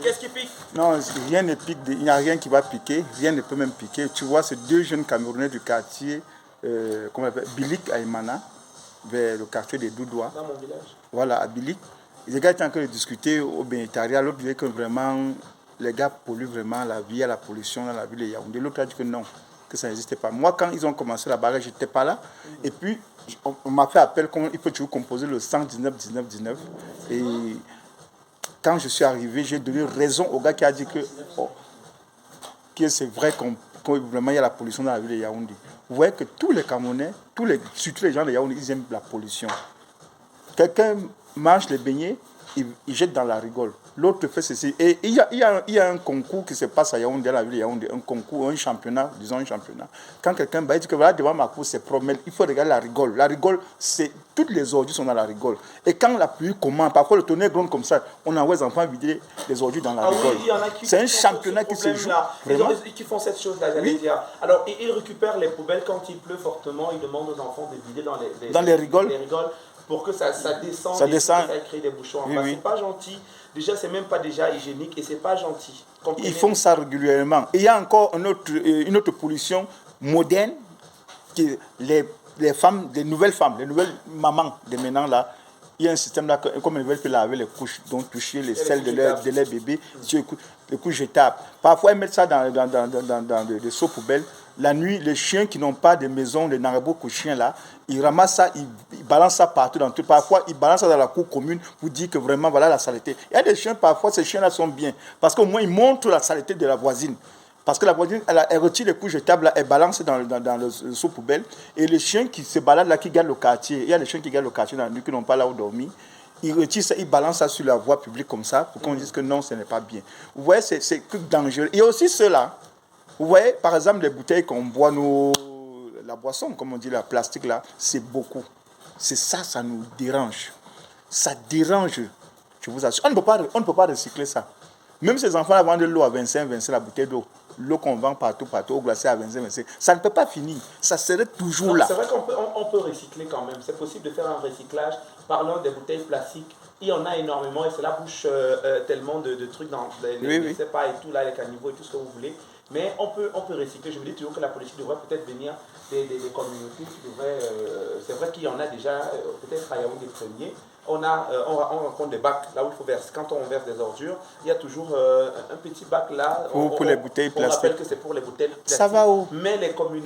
Qu'est-ce qui pique? Non, rien ne pique, il n'y a rien qui va piquer, rien ne peut même piquer. Tu vois, ces deux jeunes Camerounais du quartier, comment on appelle, Bilik Aïmana, vers le quartier des Doudois. Dans mon village. Voilà, à Bilik. Les gars étaient en train de discuter au bénétariat. L'autre disait que vraiment, les gars polluent vraiment la vie, à la pollution dans la ville de Yaoundé. L'autre a dit que non, que ça n'existait pas. Moi, quand ils ont commencé la barrière, je n'étais pas là. Et puis, on m'a fait appel, il faut toujours composer le 119 19 19. Et quand je suis arrivé, j'ai donné raison au gars qui a dit que c'est vrai qu'on vraiment il y a la pollution dans la ville de Yaoundé. Vous voyez que tous les Camerounais, surtout les gens de Yaoundé, ils aiment la pollution. Quelqu'un mange les beignets, il jette dans la rigole. L'autre fait ceci. Et il y a un concours qui se passe à Yaoundé, dans la ville de Yaoundé, un concours, un championnat, disons un championnat. Quand quelqu'un dit que voilà, devant ma cour, c'est propre, il faut regarder la rigole. La rigole, toutes les ordures sont dans la rigole. Et quand la pluie commence, parfois le tonnerre gronde comme ça, on envoie les enfants vider les ordures dans la rigole. Oui, il y en a qui c'est un championnat qui se joue. Qui font cette chose-là, j'allais dire. Alors, ils récupèrent les poubelles quand il pleut fortement, ils demandent aux enfants de vider dans les rigoles. Pour que ça descende, ça crée des bouchons. C'est pas gentil. Déjà, c'est même pas déjà hygiénique et c'est pas gentil. Comprenez? Ils font ça régulièrement. Et il y a encore une autre pollution moderne que les femmes, les nouvelles mamans de maintenant là, il y a un système là, comme elles veulent laver les couches, donc toucher les selles de leur bébé, les couches jetables. Parfois, elles mettent ça dans des seaux poubelles. La nuit, les chiens qui n'ont pas de maison, les narabos chiens là, ils ramassent ça, ils balancent ça partout dans tout. Parfois, ils balancent ça dans la cour commune pour dire que vraiment, voilà la saleté. Il y a des chiens, parfois, ces chiens-là sont bien. Parce qu'au moins, ils montrent la saleté de la voisine. Parce que la voisine, elle retire les couches jetables, elle balance dans le seau poubelle. Et les chiens qui se baladent là, qui gardent le quartier, il y a des chiens qui gardent le quartier dans la nuit, qui n'ont pas là où dormir. Ils retirent ça, ils balancent ça sur la voie publique comme ça, pour qu'on dise que non, ce n'est pas bien. Vous voyez, c'est dangereux. Il y a aussi ceux-là. Vous voyez, par exemple, les bouteilles qu'on boit, la boisson, comme on dit, la plastique là, c'est beaucoup. C'est ça, ça nous dérange. Ça dérange, je vous assure. On ne peut pas recycler ça. Même ces enfants vendent de l'eau à 25 la bouteille d'eau. L'eau qu'on vend partout, au glacé à 25 ça ne peut pas finir. Ça serait toujours là. C'est vrai qu'on peut recycler quand même. C'est possible de faire un recyclage. Parlons des bouteilles plastiques. Il y en a énormément et cela bouche tellement de trucs dans les sais pas et tout, là, les caniveaux et tout ce que vous voulez. Mais on peut recycler. Je me dis toujours que la politique devrait peut-être venir des communautés qui devraient... c'est vrai qu'il y en a déjà, peut-être à Yaoundé des premiers. On rencontre des bacs là où il faut verser. Quand on verse des ordures, il y a toujours un petit bac là. Pour les bouteilles plastiques. On rappelle que c'est pour les bouteilles plastiques. Ça va où? Mais les communautés